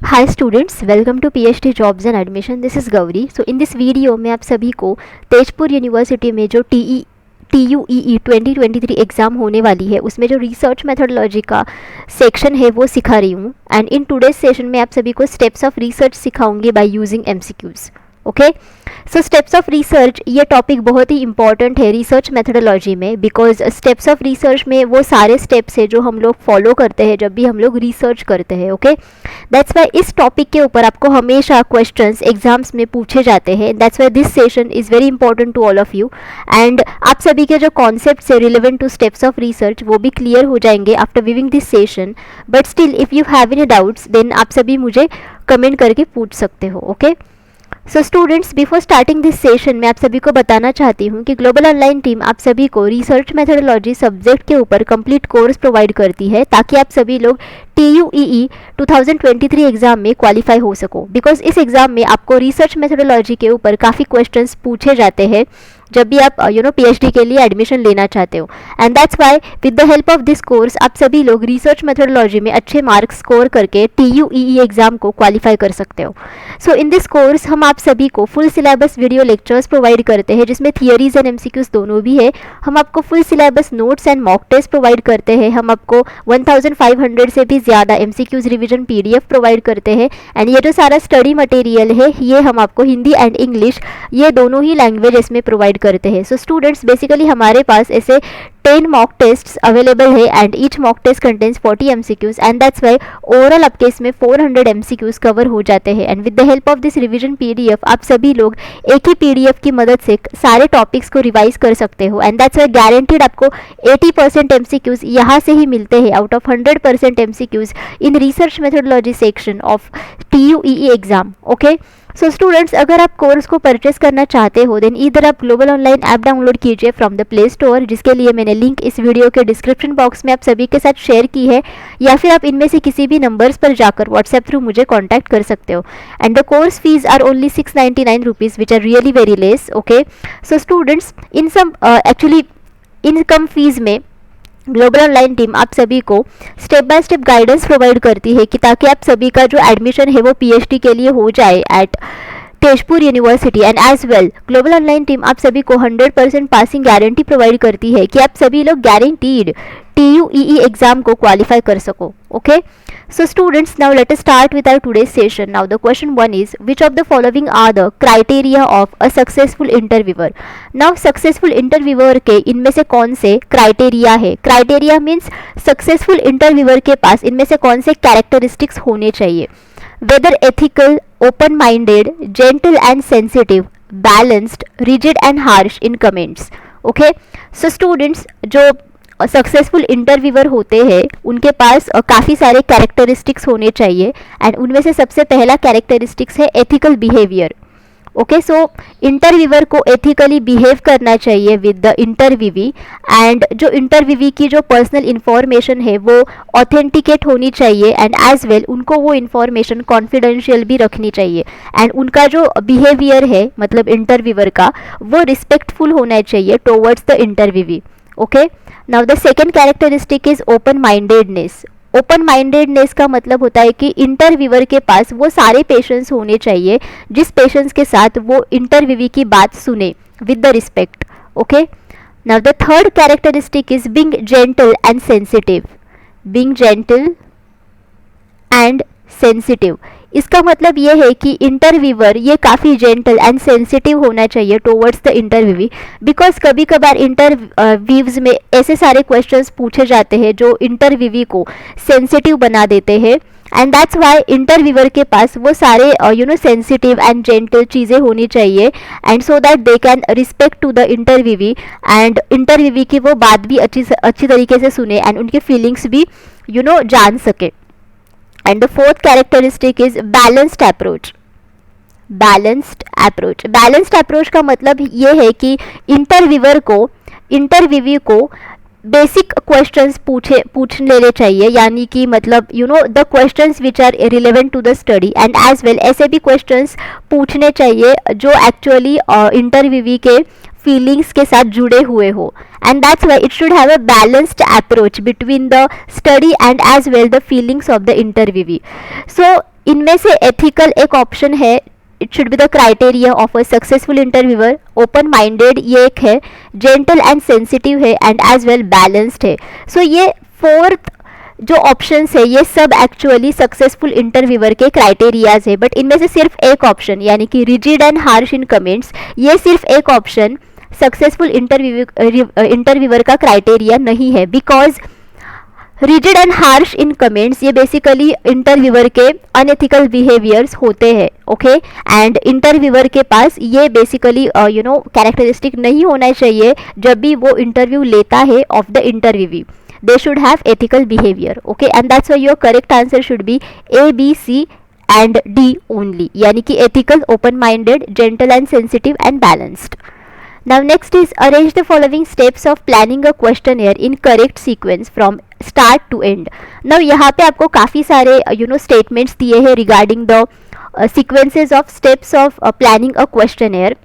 Hi students, welcome to PhD jobs and admission. This is Gauri. So in this video मैं आप सभी को Tezpur university में जो TUEE 2023 एग्ज़ाम होने वाली है उसमें जो रिसर्च मेथोडोलॉजी का सेक्शन है वो सिखा रही हूँ। एंड इन टुडेज सेशन में आप सभी को स्टेप्स ऑफ रिसर्च सिखाऊंगी by using MCQs। Okay, so steps of research ये टॉपिक बहुत ही इंपॉर्टेंट है रिसर्च मेथोडोलॉजी में, बिकॉज स्टेप्स ऑफ रिसर्च में वो सारे स्टेप्स है जो हम लोग फॉलो करते हैं जब भी हम लोग रिसर्च करते हैं। ओके, दैट्स वाई इस टॉपिक के ऊपर आपको हमेशा क्वेश्चंस एग्जाम्स में पूछे जाते हैं। That's why this session is very important to all of you. And आप सभी के जो कॉन्सेप्ट्स है relevant to steps of research वो भी क्लियर हो जाएंगे after viewing this session. But still if you have any doubts then आप सभी मुझे कमेंट करके पूछ सकते हो। Okay, so students, before starting this session मैं आप सभी को बताना चाहती हूँ कि ग्लोबल ऑनलाइन टीम आप सभी को रिसर्च मेथोडोलॉजी सब्जेक्ट के ऊपर कंप्लीट कोर्स प्रोवाइड करती है ताकि आप सभी लोग TUEE 2023 एग्जाम में क्वालिफाई हो सको। बिकॉज इस एग्जाम में आपको रिसर्च मेथोडोलॉजी के ऊपर काफ़ी क्वेश्चंस पूछे जाते हैं जब भी आप PhD के लिए एडमिशन लेना चाहते हो। And that's Y with the help of this course आप सभी लोग रिसर्च मेथोडोलॉजी में अच्छे मार्क्स स्कोर करके TUEE एग्जाम को क्वालिफाई कर सकते हो। सो इन दिस कोर्स हम आप सभी को full syllabus video lectures provide करते हैं जिसमें थियरीज एंड MCQs दोनों भी है। हम आपको full syllabus notes and mock test provide करते हैं। हम आपको 1500 से भी ज़्यादा MCQs रिविजन PDF प्रोवाइड करते हैं। एंड ये जो सारा स्टडी मटेरियल है ये हम आपको हिंदी एंड इंग्लिश ये दोनों ही लैंग्वेजेस में प्रोवाइड करते हैं। सो स्टूडेंट्स, बेसिकली हमारे पास ऐसे 10 मॉक टेस्ट्स अवेलेबल है and each mock test contains 40 MCQs and that's why overall आपके इसमें 400 MCQs कवर हो जाते हैं। And with the help of this revision PDF आप सभी लोग एक ही PDF की मदद से सारे टॉपिक्स को रिवाइज कर सकते हो। एंड दैट्स वाई गारंटीड आपको 80% MCQs यहाँ से ही मिलते हैं out of 100% MCQs in research methodology section of TUEE exam. Okay, so students, अगर आप कोर्स को परचेस करना चाहते हो देन इधर आप ग्लोबल ऑनलाइन ऐप डाउनलोड कीजिए फ्रॉम द प्ले स्टोर, जिसके लिए मैंने लिंक इस वीडियो के डिस्क्रिप्शन बॉक्स में आप सभी के साथ शेयर की है, या फिर आप इनमें से किसी भी नंबर्स पर जाकर व्हाट्सएप थ्रू मुझे कॉन्टैक्ट कर सकते हो। And the course fees are only 699 rupees which are really very less. Okay, so students, in sum actually in कम फीस में ग्लोबल ऑनलाइन टीम आप सभी को step by step guidance provide करती है कि ताकि आप सभी का जो एडमिशन है वो PhD के लिए हो जाए at Tezpur university. And as well global online team आप सभी को 100% पासिंग गारंटी प्रोवाइड करती है कि आप सभी लोग गारंटीड TUEE एग्जाम को क्वालिफाई कर सको। Okay, so students, now let us start with our today's session. Now the question 1 is, which of the following are the criteria of a successful interviewer? Now successful interviewer के इनमें से कौन से criteria है? Criteria means successful interviewer के पास इनमें से कौन से कैरेक्टरिस्टिक्स होने चाहिए? Whether ethical, open-minded, gentle and sensitive, balanced, rigid and harsh in comments. Okay, so students, जो सक्सेसफुल इंटरव्यूअर होते हैं उनके पास काफ़ी सारे कैरेक्टरिस्टिक्स होने चाहिए। एंड उनमें से सबसे पहला कैरेक्टरिस्टिक्स है एथिकल बिहेवियर। ओके, सो इंटरव्यूअर को एथिकली बिहेव करना चाहिए विद द इंटरव्यूवी। एंड जो इंटरव्यूवी की जो पर्सनल इन्फॉर्मेशन है वो ऑथेंटिकेट होनी चाहिए। एंड एज वेल उनको वो इन्फॉर्मेशन कॉन्फिडेंशियल भी रखनी चाहिए। एंड उनका जो बिहेवियर है मतलब इंटरव्यूअर का वो रिस्पेक्टफुल होना चाहिए towards the interviewee. Okay, now the second characteristic is open mindedness. Open mindedness का मतलब होता है कि इंटरव्यूअर के पास वो सारे पेशेंस होने चाहिए जिस पेशेंस के साथ वो इंटरव्यूवी की बात सुने with the respect. Okay, now the third characteristic is being gentle and sensitive. Being gentle and sensitive, इसका मतलब ये है कि इंटरव्यूअर ये काफ़ी जेंटल एंड सेंसिटिव होना चाहिए टुवर्ड्स द इंटरव्यूवी। बिकॉज कभी कभार इंटरव्यूज में ऐसे सारे क्वेश्चंस पूछे जाते हैं जो इंटरव्यूवी को सेंसिटिव बना देते हैं। एंड दैट्स वाई इंटरव्यूअर के पास वो सारे सेंसिटिव एंड जेंटल चीज़ें होनी चाहिए and so that they can respect to the interviewee and interviewee की वो बात भी अच्छी तरीके से सुने एंड उनके फीलिंग्स भी जान सके। And the fourth characteristic is balanced approach. Balanced approach का मतलब ये है कि इंटरव्यूवी को बेसिक क्वेश्चंस पूछ लेने चाहिए, यानी कि मतलब the questions which are relevant to the study. And as well ऐसे भी क्वेश्चंस पूछने चाहिए जो एक्चुअली इंटरव्यूवी के फीलिंग्स के साथ जुड़े हुए हो। And that's why it should have a balanced approach between the study and as well the feelings of the interviewee. So इनमें से एथिकल एक ऑप्शन है, it should be the criteria of a successful interviewer, open minded ये एक है, gentle and sensitive है, and as well balanced है. So ये फोर्थ जो ऑप्शंस है ये सब एक्चुअली सक्सेसफुल इंटरव्यूअर के क्राइटेरियाज है. बट इनमें से सिर्फ एक ऑप्शन यानी कि rigid and harsh in comments, ये सिर्फ एक ऑप्शन सक्सेसफुल इंटरव्यूअर का क्राइटेरिया नहीं है. Because rigid and harsh in comments ये बेसिकली इंटरव्यूअर के अनएथिकल बिहेवियर्स होते हैं. ओके, एंड इंटरव्यूअर के पास ये बेसिकली कैरेक्टरिस्टिक नहीं होना चाहिए जब भी वो इंटरव्यू लेता है of the interviewee. They should have ethical behavior. Okay, and that's why your correct answer should be A, B, C and D only. यानी कि ethical, open-minded, gentle and sensitive and balanced. Now next is arrange the following steps of planning a questionnaire in correct sequence from start to end. Now यहाँ पे आपको काफ़ी सारे statements दिए हैं regarding the sequences of steps of planning a questionnaire.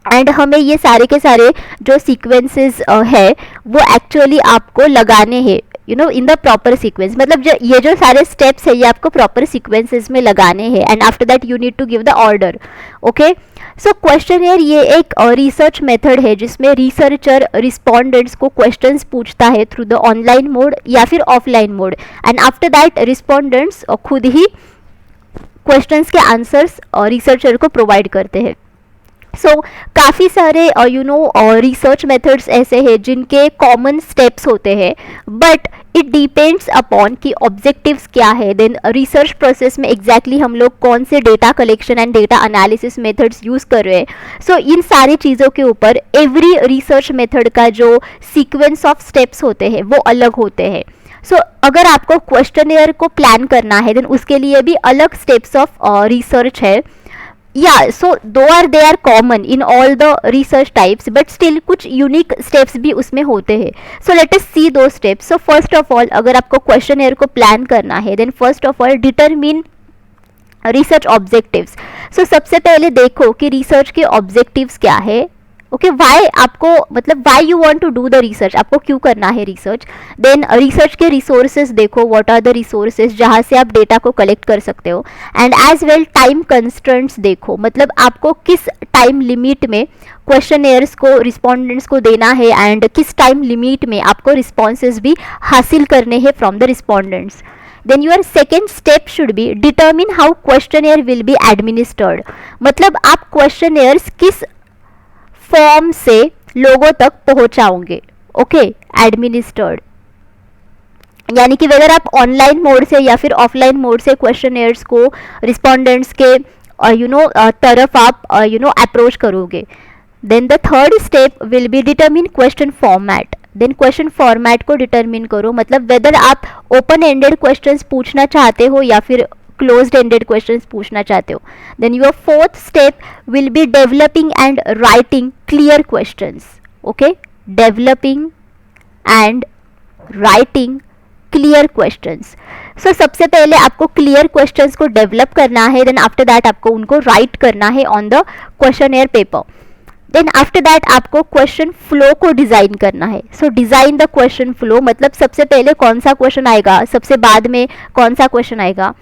And हमें ये सारे के सारे जो सीक्वेंसेस है वो एक्चुअली आपको लगाने हैं इन द प्रॉपर सीक्वेंस. मतलब ये जो सारे स्टेप्स है ये आपको प्रॉपर सीक्वेंसेस में लगाने हैं, and after that you need to give the order. Okay, so questionnaire ये एक रिसर्च मेथड है जिसमें रिसर्चर रिस्पोंडेंट्स को क्वेश्चंस पूछता है थ्रू द ऑनलाइन मोड या फिर offline mode, and after that respondents खुद ही क्वेश्चंस के आंसर्स रिसर्चर को प्रोवाइड करते हैं. सो काफ़ी सारे रिसर्च मेथड्स ऐसे हैं जिनके कॉमन स्टेप्स होते हैं, बट इट डिपेंड्स अपॉन कि ऑब्जेक्टिव्स क्या है. देन रिसर्च प्रोसेस में एग्जैक्टली हम लोग कौन से data collection and data analysis methods use कर रहे हैं. सो इन सारी चीज़ों के ऊपर एवरी रिसर्च मेथड का जो सीक्वेंस ऑफ स्टेप्स होते हैं वो अलग होते हैं. सो अगर आपको क्वेश्चनर को प्लान करना है देन उसके लिए भी अलग स्टेप्स ऑफ रिसर्च है. so though they are common in all the research types, but still कुछ unique steps भी उसमें होते हैं. So let us see those steps. So first of all, अगर आपको questionnaire को plan करना है then first of all determine research objectives. So सबसे पहले देखो कि research के objectives क्या है. ओके, वाई आपको मतलब why you want to do the research, आपको क्यों करना है रिसर्च. देन रिसर्च के रिसोर्सेज देखो, व्हाट आर द रिसोर्सेज जहाँ से आप डेटा को कलेक्ट कर सकते हो, and as well time constraints देखो, मतलब आपको किस टाइम लिमिट में क्वेश्चनर्स को रिस्पोंडेंट्स को देना है एंड किस टाइम लिमिट में आपको रिस्पॉन्सेज भी हासिल करने हैं from the respondents. Then your second step should be determine how questionnaire will be administered. मतलब आप क्वेश्चनर्स किस फॉर्म से लोगों तक पहुंचाओगे. ओके, एडमिनिस्टर्ड यानी कि अगर आप ऑनलाइन मोड से या फिर ऑफलाइन मोड से क्वेश्चनर्स को रिस्पोंडेंट्स के तरफ आप अप्रोच करोगे. Then the third step will be determine question format. Then question format को डिटरमिन करो, मतलब वेदर आप ओपन एंडेड क्वेश्चंस पूछना चाहते हो या फिर क्लोज्ड एंडेड क्वेश्चंस पूछना चाहते हो. Then your fourth step will be developing and writing clear questions. Okay, developing and writing clear questions. So सबसे पहले आपको क्लियर क्वेश्चंस को डेवलप करना है, देन आफ्टर दैट आपको उनको राइट करना है on the questionnaire paper. Then after that आपको क्वेश्चन फ्लो को डिज़ाइन करना है. So design the question flow, मतलब सबसे पहले कौन सा क्वेश्चन आएगा, सबसे बाद में कौन सा क्वेश्चन आएगा.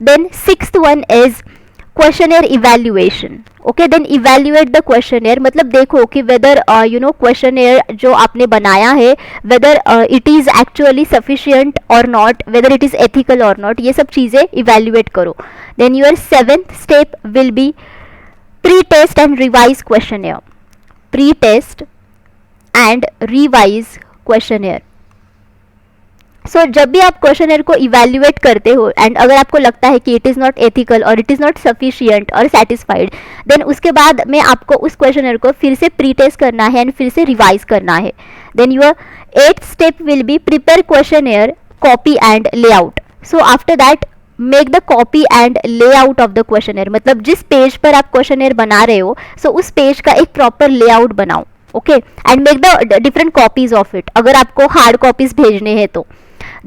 Then sixth one is questionnaire evaluation. Okay, then evaluate the questionnaire, मतलब देखो कि whether questionnaire जो आपने बनाया है whether it is actually sufficient or not, whether it is ethical or not, ये सब चीज़ें evaluate करो. Then your seventh step will be pre-test and revise questionnaire. Pre-test and revise questionnaire. सो जब भी आप क्वेश्चनर को इवेल्युएट करते हो एंड अगर आपको लगता है कि इट इज़ नॉट एथिकल और इट इज़ नॉट सफिशिएंट और सेटिस्फाइड, देन उसके बाद में आपको उस क्वेश्चनर को फिर से प्री टेस्ट करना है एंड फिर से रिवाइज करना है. Then your eighth step will be prepare questionnaire copy and layout. So after that make the copy and layout of the questionnaire, मतलब जिस पेज पर आप क्वेश्चनर बना रहे हो सो उस पेज का एक प्रॉपर लेआउट बनाओ. Okay, and make the different copies of it अगर आपको हार्ड कॉपीज भेजने हैं तो.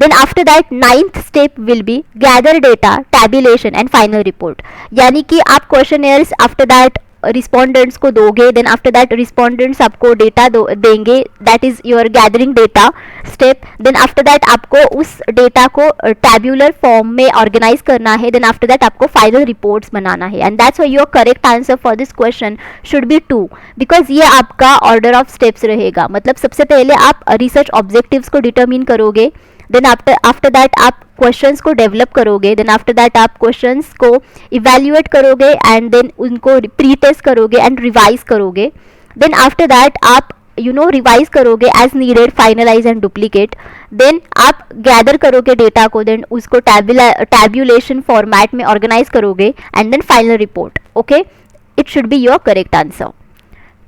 Then after that ninth step will be gather data, tabulation and final report. यानी कि आप questionnaires after that रिस्पॉन्डेंट्स को दोगे, देन आफ्टर दैट रिस्पॉन्डेंट्स आपको डेटा देंगे, that is your gathering data step. Then after that आपको उस data को टैब्यूलर फॉर्म में ऑर्गेनाइज करना है, देन आफ्टर दैट आपको फाइनल रिपोर्ट्स बनाना है। And that's why your correct answer for this question should B 2, because ये आपका ऑर्डर ऑफ स्टेप्स रहेगा। मतलब सबसे पहले आप रिसर्च ऑब्जेक्टिव्स को डिटरमिन करोगे, देन आफ्टर दैट आप क्वेश्चंस को डेवलप करोगे, देन आफ्टर दैट आप क्वेश्चंस को इवैल्यूएट करोगे एंड देन उनको प्री टेस्ट करोगे एंड रिवाइज करोगे। देन आफ्टर दैट आप रिवाइज करोगे as needed, finalize and duplicate. Then आप गैदर करोगे डेटा को, देन उसको टैब्यूलेशन फॉर्मेट में ऑर्गेनाइज करोगे and then final report. Okay, it should be your correct answer.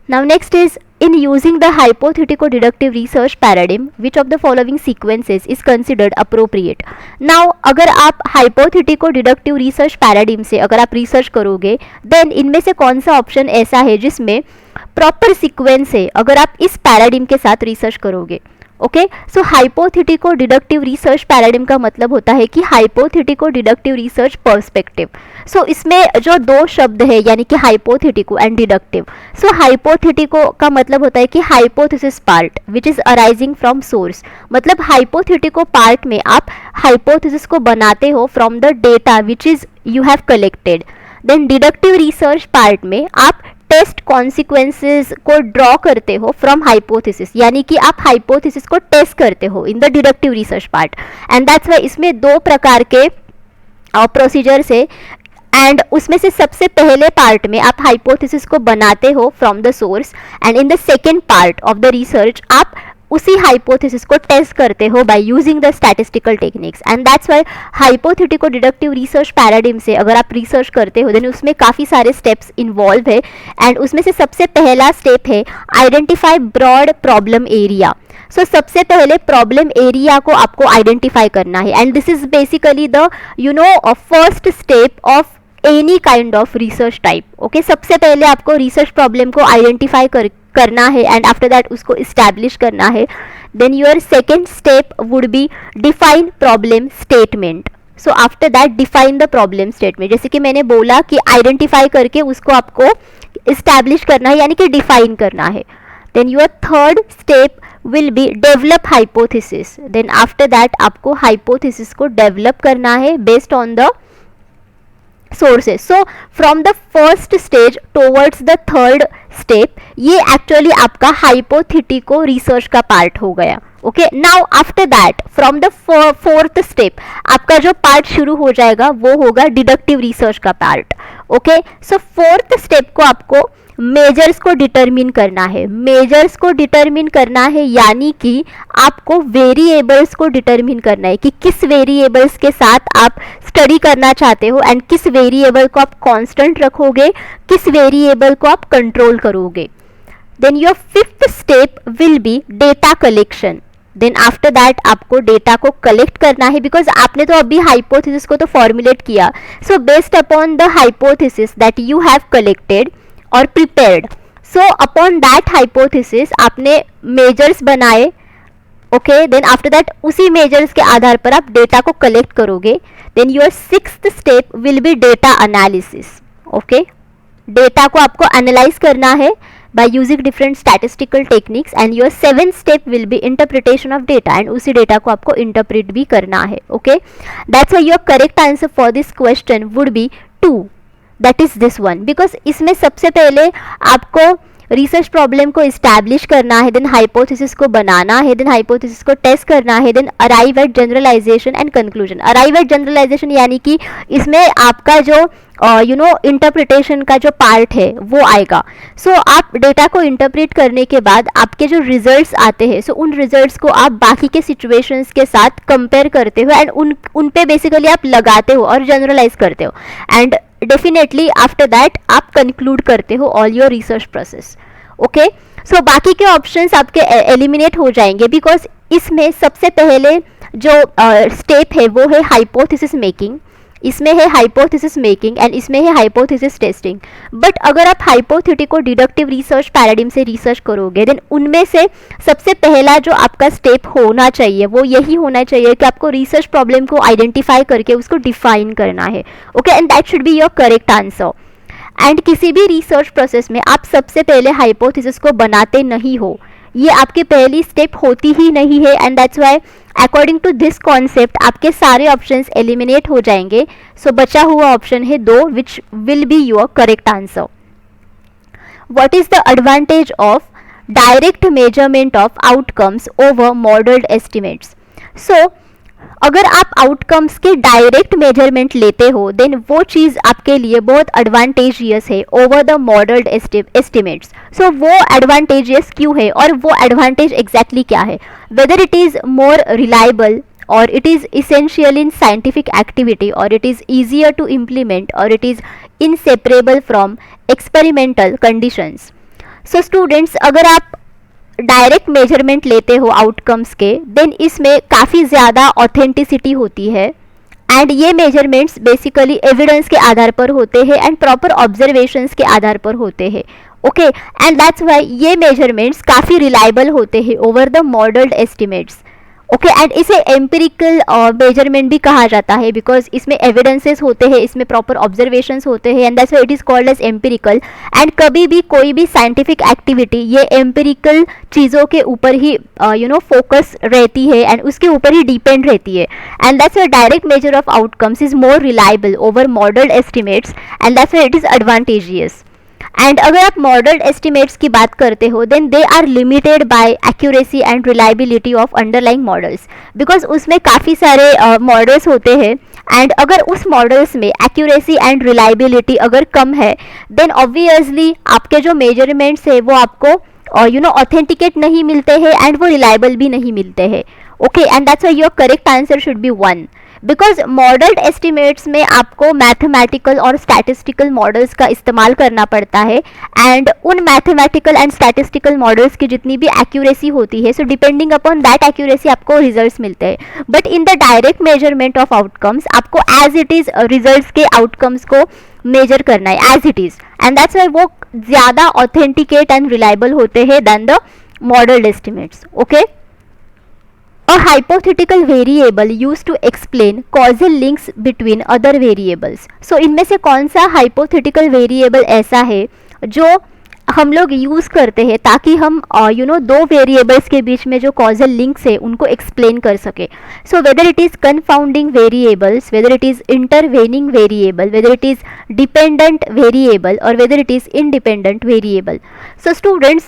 Now next is, in using the hypothetico-deductive research paradigm, which of the following sequences is considered appropriate? Now अगर आप hypothetico-deductive research paradigm से अगर आप research करोगे, then इनमें से कौन सा ऑप्शन ऐसा है जिसमें प्रॉपर सीक्वेंस है अगर आप इस पैराडिम के साथ रिसर्च करोगे? ओके, सो हाइपोथेटिको डिडक्टिव रिसर्च पैराडिम का मतलब होता है कि हाइपोथेटिको डिडक्टिव रिसर्च पर्सपेक्टिव। सो इसमें जो दो शब्द है यानी कि हाइपोथेटिको एंड डिडक्टिव। सो हाइपोथेटिको का मतलब होता है कि hypothesis part which is arising from source, मतलब हाइपोथेटिको पार्ट में आप हाइपोथेसिस को बनाते हो from the data which is you have collected. Then deductive research part में आप टेस्ट कॉन्सिक्वेंसेस को ड्रॉ करते हो फ्रॉम हाइपोथेसिस, यानी कि आप हाइपोथेसिस को टेस्ट करते हो in the deductive research part. And that's Y इसमें दो प्रकार के प्रोसीजर्स है, एंड उसमें से सबसे पहले पार्ट में आप हाइपोथेसिस को बनाते हो from the source, and in the second part of the research आप उसी हाइपोथेसिस को टेस्ट करते हो by using the statistical techniques. And that's why hypothetico deductive research paradigm से अगर आप रिसर्च करते हो देन उसमें काफ़ी सारे स्टेप्स इन्वॉल्व है, एंड उसमें से सबसे पहला स्टेप है identify broad problem area. So सबसे पहले प्रॉब्लम एरिया को आपको आइडेंटिफाई करना है, and this is basically the first step of any kind of research type. Okay, सबसे पहले आपको रिसर्च प्रॉब्लम को आइडेंटिफाई करना है एंड आफ्टर दैट उसको इस्टेब्लिश करना है। Then your second step would be define problem statement. So after that define the problem statement, जैसे कि मैंने बोला कि आइडेंटिफाई करके उसको आपको इस्टेब्लिश करना है यानी कि डिफाइन करना है। Then your third step will be develop hypothesis. Then after that आपको हाइपोथेसिस को डेवलप करना है based on the sources. So from the first stage towards the third step, ये एक्चुअली आपका हाइपोथेटिको रिसर्च का पार्ट हो गया। Okay, now after that from the fourth step आपका जो पार्ट शुरू हो जाएगा वो होगा डिडक्टिव रिसर्च का पार्ट। ओके, सो फोर्थ स्टेप को आपको मेजर्स को डिटरमिन करना है। मेजर्स को डिटरमिन करना है यानी कि आपको वेरिएबल्स को डिटरमिन करना है कि किस वेरिएबल्स के साथ आप स्टडी करना चाहते हो एंड किस वेरिएबल को आप कांस्टेंट रखोगे, किस वेरिएबल को आप कंट्रोल करोगे। Then your fifth step will be data collection. Then after that आपको डेटा को कलेक्ट करना है, बिकॉज आपने तो अभी हाइपोथेसिस को तो फॉर्मुलेट किया। So based upon the hypothesis that you have collected और prepared, so upon that hypothesis आपने मेजर्स बनाए। ओके, देन आफ्टर दैट उसी मेजर्स के आधार पर आप डेटा को कलेक्ट करोगे। Then your sixth step will be data analysis. Okay, data को आपको एनालाइज करना है by using different statistical techniques, and your seventh step will be interpretation of data, and उसी डेटा को आपको interpret भी करना है। Okay, that's why your correct answer for this question would be 2, that is this one, because इसमें सबसे पहले आपको रिसर्च प्रॉब्लम को इस्टेब्लिश करना है, देन हाइपोथेसिस को बनाना है, देन हाइपोथेसिस को टेस्ट करना है, then arrive at generalization and conclusion. Arrive at generalization यानी कि इसमें आपका जो इंटरप्रिटेशन का जो पार्ट है वो आएगा। सो आप डेटा को इंटरप्रेट करने के बाद आपके जो रिजल्ट्स आते हैं, सो उन रिजल्ट्स को आप बाकी के सिचुएशंस के साथ कंपेयर करते हो एंड उन पे बेसिकली आप लगाते हो और जनरलाइज करते हो, एंड डेफिनेटली आफ्टर दैट आप कंक्लूड करते हो all your research process. Okay, so बाकी के ऑप्शंस आपके एलिमिनेट हो जाएंगे, बिकॉज इसमें सबसे पहले जो स्टेप है वो है हाइपोथेसिस मेकिंग, इसमें है हाइपोथेसिस मेकिंग एंड इसमें है हाइपोथेसिस टेस्टिंग। बट अगर आप हाइपोथेटिको डिडक्टिव रिसर्च पैराडिम से रिसर्च करोगे देन उनमें से सबसे पहला जो आपका स्टेप होना चाहिए वो यही होना चाहिए कि आपको रिसर्च प्रॉब्लम को आइडेंटिफाई करके उसको डिफाइन करना है। Okay, and that should be your correct answer. And किसी भी रिसर्च प्रोसेस में आप सबसे पहले हाइपोथेसिस को बनाते नहीं हो, ये आपकी पहली स्टेप होती ही नहीं है, and that's why according to this concept आपके सारे ऑप्शंस एलिमिनेट हो जाएंगे. सो बचा हुआ ऑप्शन है 2 which will be your correct answer. What is the advantage of direct measurement of outcomes over modelled estimates? So अगर आप आउटकम्स के डायरेक्ट मेजरमेंट लेते हो देन वो चीज़ आपके लिए बहुत एडवांटेजियस है ओवर द मॉडल्ड एस्टिमेट्स. सो वो एडवांटेजियस क्यों है और वो एडवांटेज एग्जैक्टली क्या है? Weather it is more reliable or it is essential in scientific activity or it is easier to implement or it is inseparable from experimental conditions. So students, अगर आप direct measurement लेते हो outcomes के then इसमें काफ़ी ज़्यादा authenticity होती है एंड ये मेजरमेंट्स बेसिकली एविडेंस के आधार पर होते हैं एंड प्रॉपर ऑब्जर्वेशंस के आधार पर होते हैं. ओके, एंड दैट्स वाई ये मेजरमेंट्स काफ़ी रिलायबल होते हैं over the modelled estimates. Okay, and इसे एम्पिरिकल मेजरमेंट भी कहा जाता है बिकॉज इसमें एविडेंसेस होते हैं, इसमें प्रॉपर ऑब्जर्वेशंस होते हैं and that's why it is called as empirical. And कभी भी कोई भी साइंटिफिक एक्टिविटी ये एम्पिरिकल चीज़ों के ऊपर ही फोकस रहती है एंड उसके ऊपर ही डिपेंड रहती है. And that's why direct measure of outcomes is more reliable over modelled estimates and that's why it is advantageous. And अगर आप मॉडल्ड एस्टिमेट्स की बात करते हो then they are limited by accuracy and reliability of underlying models because उसमें काफ़ी सारे models होते हैं एंड अगर उस मॉडल्स में एक्यूरेसी एंड रिलायबिलिटी अगर कम है देन ऑब्वियसली आपके जो मेजरमेंट्स है वो आपको ऑथेंटिकेट नहीं मिलते हैं एंड वो रिलायबल भी नहीं मिलते हैं. Okay, and that's why your correct answer should B 1 because modelled estimates में आपको मैथमेटिकल और स्टैटिस्टिकल मॉडल्स का इस्तेमाल करना पड़ता है एंड उन मैथमेटिकल एंड स्टैटिस्टिकल मॉडल्स की जितनी भी एक्यूरेसी होती है so depending upon that accuracy आपको रिजल्ट्स मिलते हैं. But in the direct measurement of outcomes आपको एज इट इज़ रिजल्ट्स के आउटकम्स को मेजर करना है as it is and that's why वो ज़्यादा ऑथेंटिकेट एंड रिलायबल होते हैं than the modelled estimates. Okay, A hypothetical variable used to explain causal links between other variables. So इनमें से कौन सा hypothetical variable ऐसा है जो हम लोग यूज़ करते हैं ताकि हम दो वेरिएबल्स के बीच में जो कॉजल लिंक्स है उनको एक्सप्लेन कर सके. So whether it is confounding variables, whether it is intervening variable, whether it is dependent variable और whether it is independent variable. So students,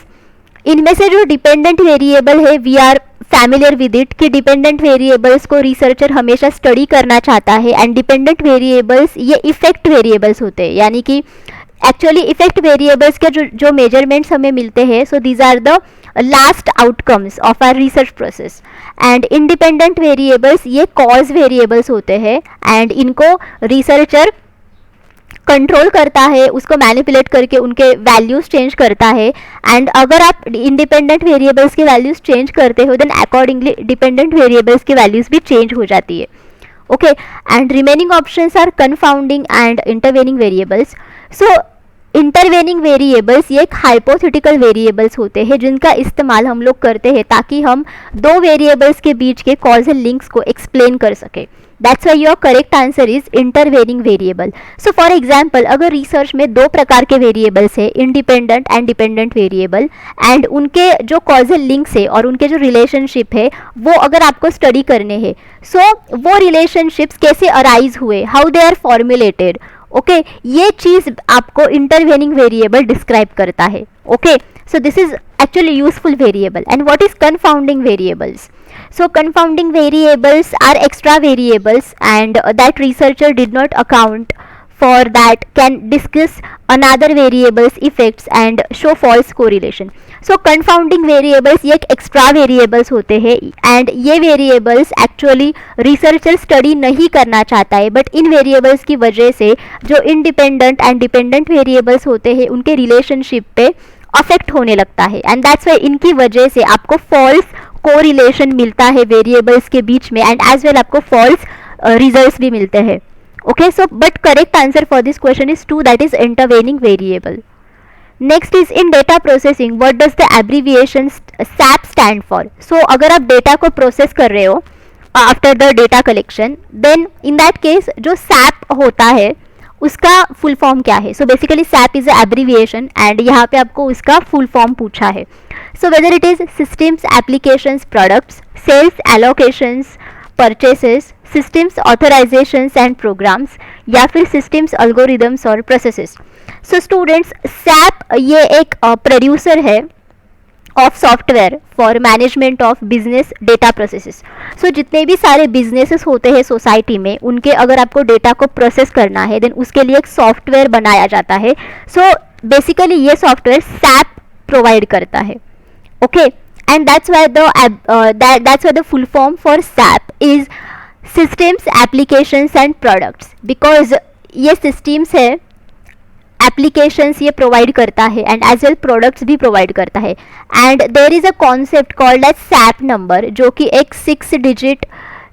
इनमें से जो डिपेंडेंट वेरिएबल है we are familiar with it कि dependent variables को researcher हमेशा study करना चाहता है एंड डिपेंडेंट वेरिएबल्स ये इफेक्ट वेरिएबल्स होते हैं यानी कि एक्चुअली इफेक्ट वेरिएबल्स के जो मेजरमेंट्स हमें मिलते हैं so these are the last outcomes of our research process. And independent variables ये कॉज वेरिएबल्स होते हैं एंड इनको रिसर्चर कंट्रोल करता है, उसको मैनिपुलेट करके उनके वैल्यूज़ चेंज करता है एंड अगर आप इंडिपेंडेंट वेरिएबल्स के वैल्यूज़ चेंज करते हो देन अकॉर्डिंगली डिपेंडेंट वेरिएबल्स की वैल्यूज़ भी चेंज हो जाती है. Okay, and remaining options are confounding and intervening variables. So intervening variables ये एक हाइपोथेटिकल वेरिएबल्स होते हैं जिनका इस्तेमाल हम लोग करते हैं ताकि हम दो वेरिएबल्स के बीच के कॉजल लिंक्स को एक्सप्लेन कर सके. That's why your correct answer is intervening variable. So for example अगर रिसर्च में दो प्रकार के वेरिएबल्स है independent and dependent variable and उनके जो कॉजल लिंक्स है और उनके जो रिलेशनशिप है वो अगर आपको स्टडी करने हैं सो वो रिलेशनशिप्स कैसे अराइज हुए, how they are formulated. Okay, ये चीज़ आपको इंटरवेनिंग वेरिएबल डिस्क्राइब करता है. Okay, so this is actually useful variable. And what is confounding variables? So confounding variables are extra variables and that researcher did not account for that can discuss another variable's effects and show false correlation. So confounding variables ये एक extra variables होते हैं and ये variables actually researcher study नहीं करना चाहता है but in variables की वजह से जो independent and dependent variables होते हैं उनके relationship पे अफेक्ट होने लगता है एंड दैट्स वाई इनकी वजह से आपको फॉल्स कोरिलेशन मिलता है वेरिएबल्स के बीच में एंड एज वेल आपको फॉल्स रिजल्ट्स भी मिलते हैं. Okay, so but correct answer for this question is 2 that is intervening variable. Next is in data processing what does the abbreviation SAP stand for. So अगर आप data को process कर रहे हो after the data collection then in that case जो SAP होता है उसका फुल फॉर्म क्या है. So basically SAP is a abbreviation and यहाँ पे आपको उसका फुल फॉर्म पूछा है. So whether it is systems applications products sales allocations purchases systems authorisations and programs या फिर सिस्टम्स अल्गोरिदम्स और प्रोसेसेस. सो स्टूडेंट्स, सैप ये एक प्रोड्यूसर है of software for management of business data processes. So जितने भी सारे बिजनेसेस होते हैं सोसाइटी में, उनके अगर आपको डेटा को प्रोसेस करना है देन उसके लिए एक सॉफ्टवेयर बनाया जाता है. सो बेसिकली ये सॉफ्टवेयर सैप प्रोवाइड करता है. Okay, and that's why the full form for SAP is systems applications and products, because ये सिस्टम्स है, एप्लीकेशंस ये प्रोवाइड करता है एंड एज वेल प्रोडक्ट्स भी प्रोवाइड करता है. And there is a concept called as SAP number, जो कि एक 6 डिजिट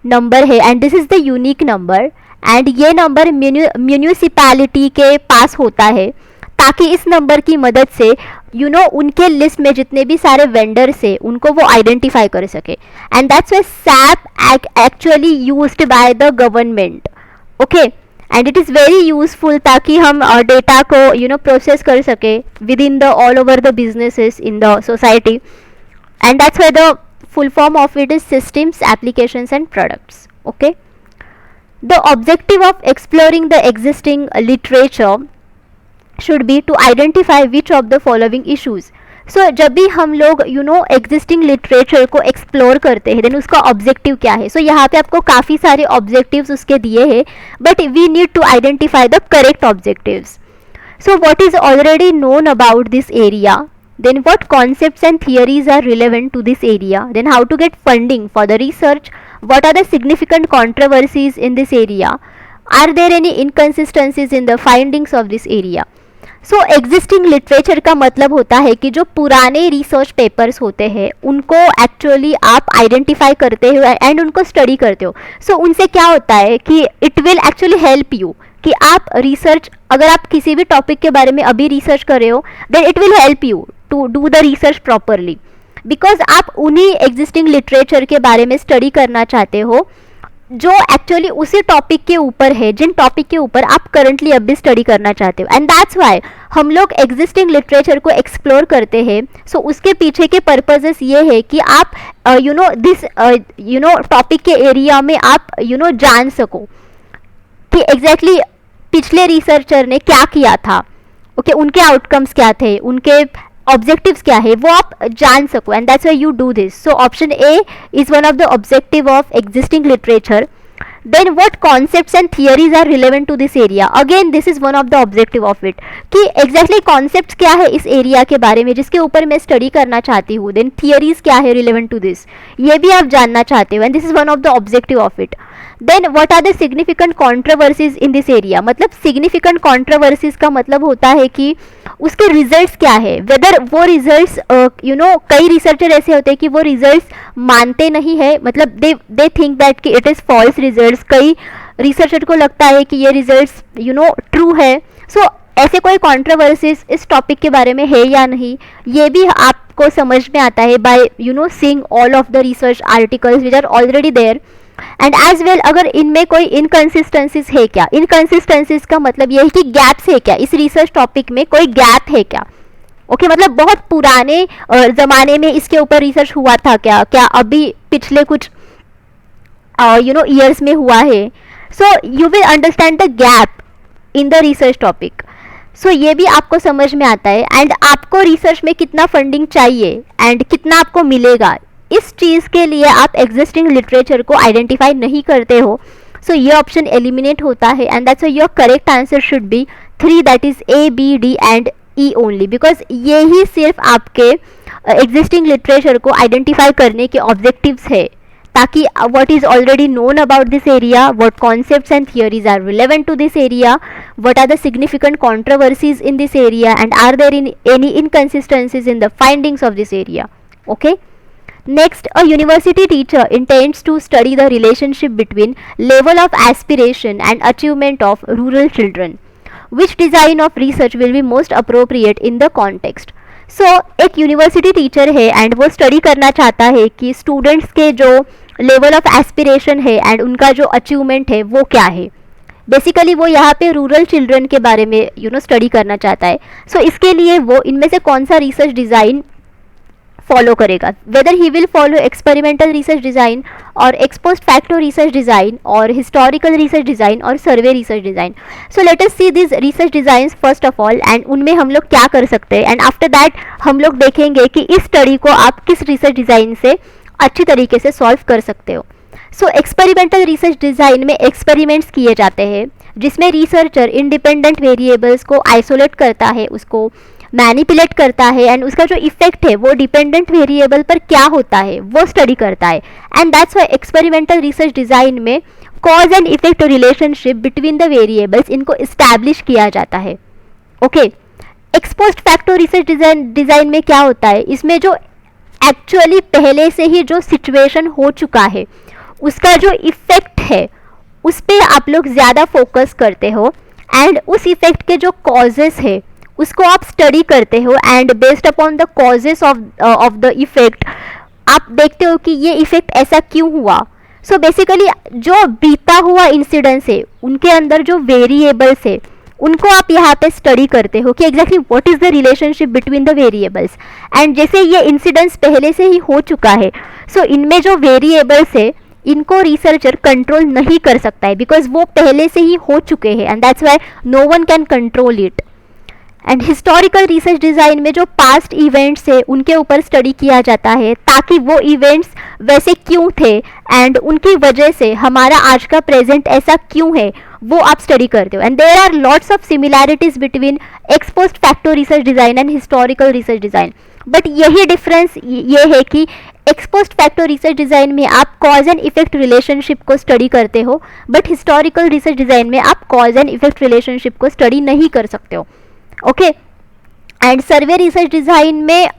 नंबर है and this is the unique number. And ये नंबर म्यूनिसिपैलिटी के पास होता है ताकि इस नंबर की मदद से उनके लिस्ट में जितने भी सारे वेंडर्स है उनको वो आइडेंटिफाई कर सके. And that's why SAP actually used by the government. Okay, and it is very useful ताकि हम डेटा को प्रोसेस कर सके within the all over the businesses in the society. And that's why the full form of it is systems applications and products. Okay, the objective of exploring the existing literature should be to identify which of the following issues. So जब भी हम लोग existing literature को explore करते हैं then उसका objective क्या है. सो यहाँ पे आपको काफ़ी सारे ऑब्जेक्टिव्स उसके दिए हैं, but we need to identify the correct objectives. So what is already known about this area, then what concepts and theories are relevant to this area, then how to get funding for the research, what are the significant controversies in this area, are there any inconsistencies in the findings of this area. So existing literature का मतलब होता है कि जो पुराने research papers होते हैं उनको एक्चुअली आप आइडेंटिफाई करते हो एंड उनको स्टडी करते हो. सो उनसे क्या होता है कि it will actually help you कि आप रिसर्च, अगर आप किसी भी टॉपिक के बारे में अभी रिसर्च कर रहे हो then it will help you to do the research properly, because आप उन्हीं एग्जिस्टिंग लिटरेचर के बारे में स्टडी करना चाहते हो जो एक्चुअली उसी टॉपिक के ऊपर है, जिन टॉपिक के ऊपर आप करंटली अभी स्टडी करना चाहते हो. एंड दैट्स व्हाई हम लोग एग्जिस्टिंग लिटरेचर को एक्सप्लोर करते हैं. सो उसके पीछे के पर्पजेस ये है कि आप दिस टॉपिक के एरिया में आप जान सको कि एग्जैक्टली पिछले रिसर्चर ने क्या किया था. ओके, उनके आउटकम्स क्या थे, उनके ऑब्जेक्टिव्स क्या है, वो आप जान सको. And that's why you do this. So option A is one of the objective of existing literature. Then what concepts and theories are relevant to this area, again this is one of the objective of it कि exactly concepts क्या है इस area के बारे में जिसके ऊपर मैं स्टडी करना चाहती हूँ. देन थियरीज क्या है रिलेवेंट टू दिस, ये भी आप जानना चाहते हो and this is one of the objective of it. Then what are the significant controversies in this area, मतलब सिग्निफिकेंट कॉन्ट्रोवर्सीज का मतलब होता है कि उसके रिजल्ट्स क्या है, वेदर वो रिजल्ट्स कई रिसर्चर ऐसे होते हैं कि वो रिजल्ट्स मानते नहीं है, मतलब दे थिंक दैट कि इट इज़ फॉल्स रिजल्ट्स. कई रिसर्चर को लगता है कि ये रिजल्ट्स ट्रू है. सो ऐसे कोई कॉन्ट्रोवर्सीज इस टॉपिक के बारे में है या नहीं, ये भी आपको समझ में आता है by seeing all of the research articles which are already there. And as well अगर इनमें कोई इनकन्सिस्टेंसीज है क्या, इनकन्सिस्टेंसीज का मतलब ये है कि गैप्स है क्या, इस रिसर्च टॉपिक में कोई गैप है क्या. ओके, मतलब बहुत पुराने ज़माने में इसके ऊपर रिसर्च हुआ था क्या, क्या अभी पिछले कुछ ईयर्स में हुआ है. So you will understand the gap in the research topic. So ये भी आपको समझ में आता है. एंड आपको रिसर्च में कितना फंडिंग चाहिए एंड कितना आपको मिलेगा, इस चीज़ के लिए आप एग्जिस्टिंग लिटरेचर को आइडेंटिफाई नहीं करते हो. सो ये ऑप्शन एलिमिनेट होता है and that's why your correct answer should be 3, that is A, B, D and E only, because ये ही सिर्फ आपके एग्जिस्टिंग लिटरेचर को आइडेंटिफाई करने के ऑब्जेक्टिव्स है ताकि what is already known about this area, what concepts and theories are relevant to this area, what are the significant controversies in this area, and are there any inconsistencies in the findings of this area. Okay. Next, a university teacher intends to study the relationship between level of aspiration and achievement of rural children. Which design of research will be most appropriate in the context? So, एक university teacher है and वो study करना चाहता है कि students के जो level of aspiration है एंड उनका जो अचीवमेंट है वो क्या है. बेसिकली वो यहाँ पे रूरल चिल्ड्रन के बारे में स्टडी करना चाहता है. सो इसके लिए वो इनमें से कौन सा रिसर्च डिज़ाइन फॉलो करेगा, weather he will follow experimental research design और एक्सपोस्ट फैक्टर रिसर्च डिज़ाइन और हिस्टोरिकल रिसर्च डिज़ाइन और सर्वे research design. So let us see this research designs first of all, and उनमें हम लोग क्या कर सकते हैं, एंड आफ्टर दैट हम लोग देखेंगे कि इस स्टडी को आप किस रिसर्च डिज़ाइन से अच्छी तरीके से सॉल्व कर सकते हो. सो एक्सपेरिमेंटल रिसर्च डिज़ाइन में एक्सपेरिमेंट्स किए जाते हैं जिसमें रिसर्चर इंडिपेंडेंट वेरिएबल्स को आइसोलेट करता है, उसको मैनिपुलेट करता है, एंड उसका जो इफेक्ट है वो डिपेंडेंट वेरिएबल पर क्या होता है वो स्टडी करता है. And that's why experimental research design में cause and effect relationship between the variables इनको इस्टेब्लिश किया जाता है. Okay, ex post factor research design में क्या होता है, इसमें जो एक्चुअली पहले से ही जो सिचुएशन हो चुका है उसका जो इफेक्ट है उस पर आप लोग ज़्यादा फोकस करते हो, एंड उस इफेक्ट के जो कॉजेस है उसको आप स्टडी करते हो, and based upon the causes of the effect आप देखते हो कि ये इफेक्ट ऐसा क्यों हुआ. सो बेसिकली जो बीता हुआ इंसिडेंस है उनके अंदर जो वेरिएबल्स है उनको आप यहाँ पे स्टडी करते हो कि exactly what is the relationship between the variables. And जैसे ये इंसिडेंस पहले से ही हो चुका है, सो इनमें जो वेरिएबल्स है इनको रिसर्चर कंट्रोल नहीं कर सकता है बिकॉज वो पहले से ही हो चुके हैं, and that's why no one can control it. And historical research design में जो पास्ट इवेंट्स है उनके ऊपर स्टडी किया जाता है ताकि वो इवेंट्स वैसे क्यों थे एंड उनकी वजह से हमारा आज का प्रेजेंट ऐसा क्यों है वो आप स्टडी करते हो. And there are lots of similarities between ex post factor research design and historical research design. But यही डिफरेंस ये है कि एक्सपोस्ट फैक्टर रिसर्च डिज़ाइन में आप कॉज एंड इफेक्ट रिलेशनशिप को स्टडी करते हो, बट हिस्टोरिकल रिसर्च डिज़ाइन में आप कॉज एंड इफेक्ट रिलेशनशिप को स्टडी नहीं कर सकते हो. Okay, and survey research design में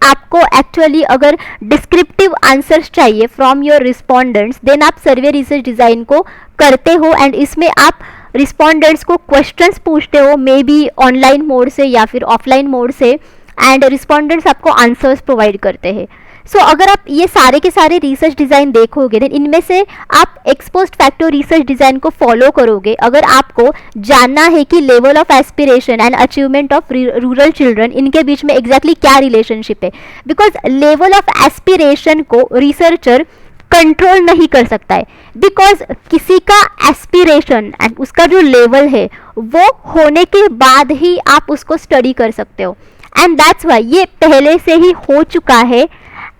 आपको एक्चुअली अगर डिस्क्रिप्टिव आंसर्स चाहिए फ्रॉम योर रिस्पोंडेंट्स देन आप सर्वे रिसर्च डिज़ाइन को करते हो, एंड इसमें आप रिस्पोंडेंट्स को क्वेश्चंस पूछते हो, मे बी ऑनलाइन मोड से या फिर ऑफलाइन मोड से, एंड रिस्पोंडेंट्स आपको आंसर्स प्रोवाइड करते हैं. सो अगर आप ये सारे के सारे रिसर्च डिज़ाइन देखोगे देन इनमें से आप एक्सपोस्ट फैक्टर रिसर्च डिज़ाइन को फॉलो करोगे अगर आपको जानना है कि level of aspiration and achievement of rural children इनके बीच में एग्जैक्टली क्या रिलेशनशिप है. बिकॉज लेवल ऑफ एस्पिरेशन को रिसर्चर कंट्रोल नहीं कर सकता है, बिकॉज किसी का एस्पिरेशन एंड उसका जो लेवल है वो होने के बाद ही आप उसको स्टडी कर सकते हो. एंड दैट्स वाई ये पहले से ही हो चुका है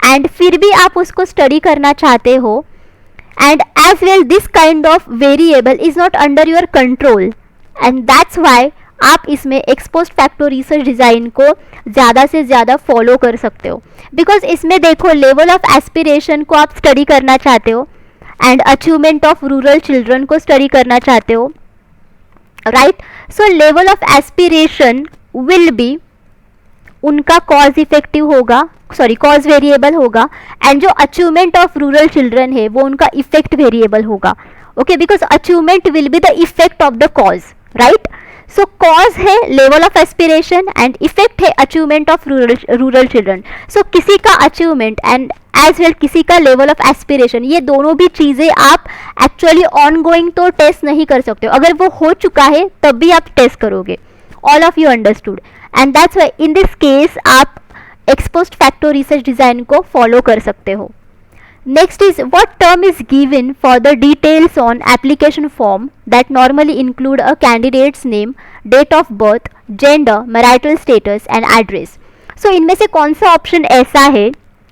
एंड फिर भी आप उसको स्टडी करना चाहते हो, and as well this kind of variable is not under your control, and that's why आप इसमें एक्सपोस्ट फैक्टर रिसर्च डिज़ाइन को ज़्यादा से ज़्यादा फॉलो कर सकते हो. बिकॉज इसमें देखो लेवल ऑफ एस्पिरेशन को आप स्टडी करना चाहते हो and achievement of rural children को स्टडी करना चाहते हो, right. So level of aspiration will be उनका कॉज इफेक्टिव होगा, सॉरी कॉज वेरिएबल होगा, एंड जो अचीवमेंट ऑफ रूरल चिल्ड्रन है वो उनका इफेक्ट वेरिएबल होगा. Okay, because achievement will be the effect of the cause, right. So cause है level of aspiration and effect है achievement of rural children. So किसी का अचीवमेंट एंड एज वेल किसी का लेवल ऑफ एस्पिरेशन ये दोनों भी चीज़ें आप एक्चुअली ऑन गोइंग तो टेस्ट नहीं कर सकते हो, अगर वो हो चुका है तब भी आप टेस्ट करोगे. All of you understood, and that's why in this case आप एक्सपोस्ट फैक्टर रिसर्च डिज़ाइन को फॉलो कर सकते हो. Next is what term is given for the details on application form that normally include a candidate's name, date of birth, gender, marital status and address. So इनमें से कौन सा option ऐसा है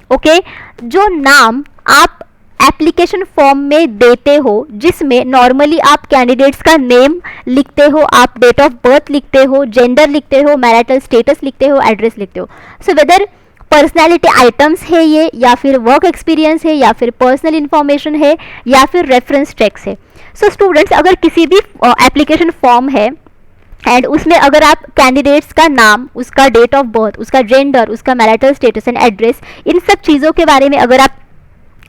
ओके जो नाम आप एप्लीकेशन फॉर्म में देते हो जिसमें नॉर्मली आप कैंडिडेट्स का नेम लिखते हो, आप डेट ऑफ बर्थ लिखते हो, जेंडर लिखते हो, मैरिटल स्टेटस लिखते हो, एड्रेस लिखते हो. सो वेदर पर्सनैलिटी आइटम्स है ये या फिर वर्क एक्सपीरियंस है या फिर पर्सनल इन्फॉर्मेशन है या फिर रेफरेंस चेक्स है. सो स्टूडेंट्स अगर किसी भी एप्लीकेशन फॉर्म है एंड उसमें अगर आप कैंडिडेट्स का नाम, उसका डेट ऑफ बर्थ, उसका जेंडर, उसका मैरिटल स्टेटस एंड एड्रेस, इन सब चीज़ों के बारे में अगर आप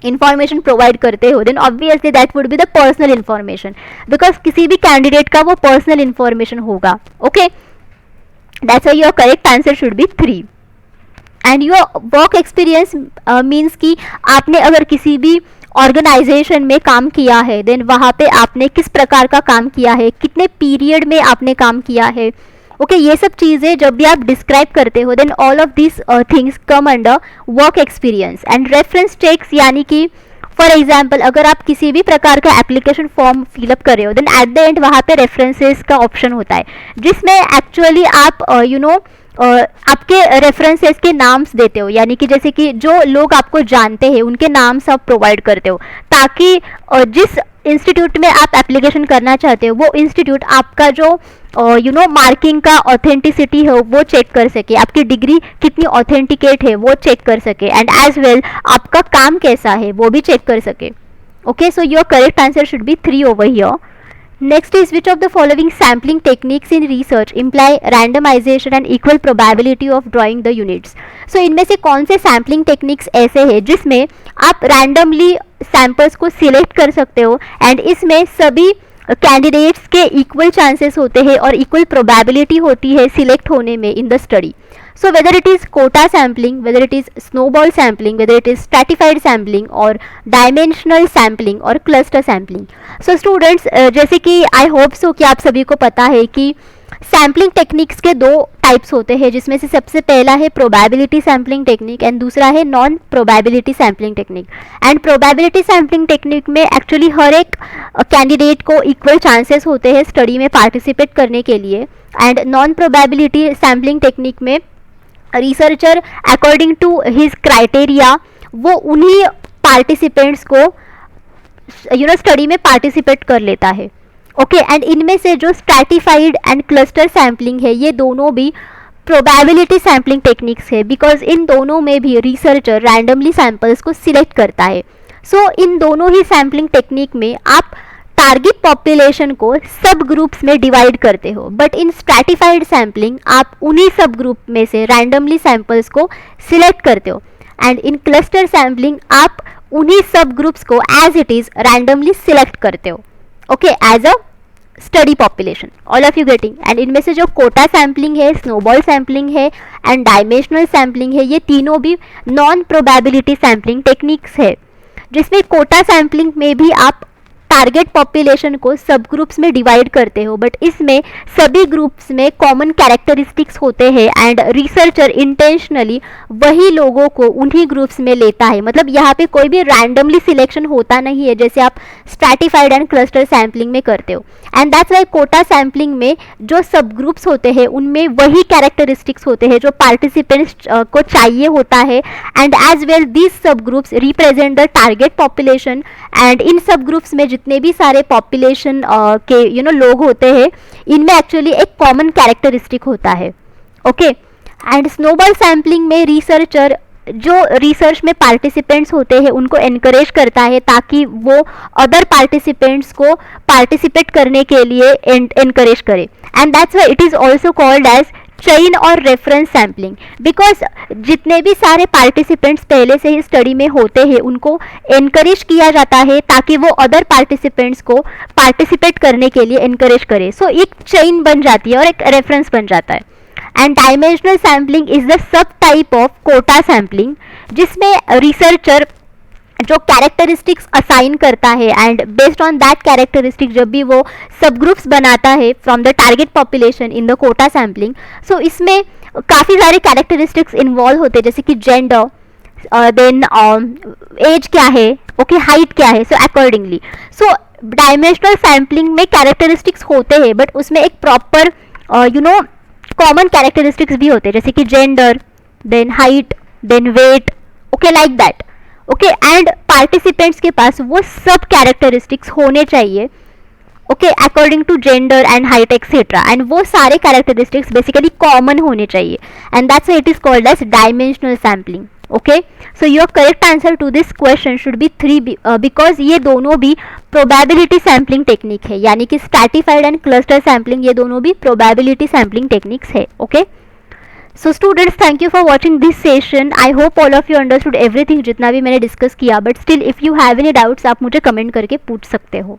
इंफॉर्मेशन प्रोवाइड करते हो then obviously that would be the personal information, because किसी भी कैंडिडेट का वो पर्सनल इन्फॉर्मेशन होगा. Okay, that's why your correct answer should be 3. And your work experience means कि आपने अगर किसी भी ऑर्गेनाइजेशन में काम किया है, देन वहाँ पे आपने किस प्रकार का काम किया है, कितने पीरियड में आपने काम किया है। ओके ये सब चीज़ें जब भी आप डिस्क्राइब करते हो, then all of this things come under work experience. And reference checks यानी कि फॉर एग्जाम्पल अगर आप किसी भी प्रकार का एप्लीकेशन फॉर्म फिलअप कर रहे हो, देन एट द एंड वहाँ पे रेफरेंसेस का ऑप्शन होता है, जिसमें एक्चुअली आप आपके रेफरेंसेस के नाम्स देते हो, यानी कि जैसे कि जो लोग आपको जानते हैं उनके नाम्स आप प्रोवाइड करते हो, ताकि जिस इंस्टीट्यूट में आप एप्लीकेशन करना चाहते हो वो इंस्टीट्यूट आपका जो मार्किंग का ऑथेंटिसिटी है वो चेक कर सके, आपकी डिग्री कितनी ऑथेंटिकेट है वो चेक कर सके, एंड एज वेल आपका काम कैसा है वो भी चेक कर सके। Okay so your correct answer should be 3 over here. Next is which of the following sampling techniques in research imply randomization and equal probability of drawing the units? So इनमें से कौन से सैम्पलिंग टेक्निक्स ऐसे हैं जिसमें आप randomly samples को select कर सकते हो एंड इसमें सभी कैंडिडेट्स के इक्वल चांसेस होते हैं और इक्वल प्रोबेबिलिटी होती है सिलेक्ट होने में in the study. So whether it is quota sampling, whether it is snowball sampling, whether it is stratified sampling or dimensional sampling or cluster sampling. So students जैसे कि I hope so कि आप सभी को पता है कि सैम्पलिंग टेक्निक्स के 2 टाइप्स होते हैं, जिसमें से सबसे पहला है प्रोबेबिलिटी सैम्पलिंग टेक्निक एंड दूसरा है non probability sampling technique. And probability sampling technique में एक्चुअली हर एक कैंडिडेट को इक्वल चांसेस होते हैं स्टडी में पार्टिसिपेट करने के लिए, and non probability sampling technique में researcher according to his criteria वो उन्हीं पार्टिसिपेंट्स को स्टडी में पार्टिसिपेट कर लेता है। ओके एंड इनमें से जो स्ट्रैटिफाइड एंड क्लस्टर सैम्पलिंग है ये दोनों भी प्रोबेबिलिटी सैम्पलिंग टेक्निक्स है, बिकॉज इन दोनों में भी रिसर्चर रैंडमली सैम्पल्स को सिलेक्ट करता है। सो इन दोनों ही सैम्पलिंग टेक्निक में आप टारगेट पॉपुलेशन को सब ग्रुप्स में डिवाइड करते हो, बट इन स्ट्रैटिफाइड सैम्पलिंग आप उन्हीं सब ग्रुप में से रैंडमली सैम्पल्स को सिलेक्ट करते हो, एंड इन क्लस्टर सैम्पलिंग आप उन्हीं सब ग्रुप्स को as it is randomly select करते हो, okay as a study population. All of you getting? And इनमें से जो कोटा सैम्पलिंग है, स्नोबॉल सैम्पलिंग है एंड डायमेंशनल सैम्पलिंग है, ये तीनों भी नॉन प्रोबेबिलिटी सैम्पलिंग टेक्निक्स है, जिसमें कोटा सैम्पलिंग में भी आप टारगेट पॉपुलेशन को सब ग्रुप्स में डिवाइड करते हो, बट इसमें सभी ग्रुप्स में कॉमन कैरेक्टरिस्टिक्स होते हैं एंड रिसर्चर इंटेंशनली वही लोगों को उन्हीं ग्रुप्स में लेता है, मतलब यहाँ पे कोई भी रैंडमली सिलेक्शन होता नहीं है जैसे आप स्ट्रैटिफाइड एंड क्लस्टर सैम्पलिंग में करते हो। And that's why quota sampling में जो सब ग्रुप्स होते हैं उनमें वही कैरेक्टरिस्टिक्स होते हैं जो पार्टिसिपेंट्स को चाहिए होता है, and as well these sub groups represent the target population, and in सब ग्रुप्स में जितने भी सारे पॉपुलेशन के लोग होते हैं इनमें एक्चुअली एक कॉमन कैरेक्टरिस्टिक होता है। ओके एंड स्नोबॉल सैम्पलिंग में रिसर्चर जो रिसर्च में पार्टिसिपेंट्स होते हैं उनको एनकरेज करता है ताकि वो अदर पार्टिसिपेंट्स को पार्टिसिपेट करने के लिए एनकरेज करे, and that's why it is also called as chain और रेफरेंस सैम्पलिंग, बिकॉज जितने भी सारे पार्टिसिपेंट्स पहले से ही स्टडी में होते हैं उनको एनकरेज किया जाता है ताकि वो अदर पार्टिसिपेंट्स को पार्टिसिपेट करने के लिए एनकरेज करे। सो एक चेन बन जाती है और एक रेफरेंस बन जाता है। And dimensional sampling is the sub type of quota sampling, जिसमें रिसर्चर जो कैरेक्टरिस्टिक्स असाइन करता है and based on that characteristic जब भी वो सब ग्रुप्स बनाता है from the target population in the quota sampling, so इसमें काफ़ी सारे कैरेक्टरिस्टिक्स इन्वॉल्व होते हैं जैसे कि जेंडर, देन एज क्या है, ओके हाइट क्या है, सो अकॉर्डिंगली। सो डायमेंशनल सैम्पलिंग में कैरेक्टरिस्टिक्स होते हैं बट उसमें एक प्रॉपर कॉमन कैरेक्टरिस्टिक्स भी होते हैं जैसे कि gender, then height, then weight, okay like that. Okay and participants के पास वो सब कैरेक्टरिस्टिक्स होने चाहिए, okay according to gender and height etcetera, and वो सारे कैरेक्टरिस्टिक्स बेसिकली कॉमन होने चाहिए, and that's why it is called as dimensional sampling. Okay so your correct answer to this question should be 3 because ये दोनों भी probability sampling technique है, यानी कि स्ट्रैटिफाइड एंड क्लस्टर सैम्पलिंग ये दोनों भी प्रोबेबिलिटी सैम्पलिंग टेक्निक्स है। Okay so students thank you for watching this session. I hope all of you understood everything जितना भी मैंने डिस्कस किया, but still if you have any doubts आप मुझे कमेंट करके पूछ सकते हो।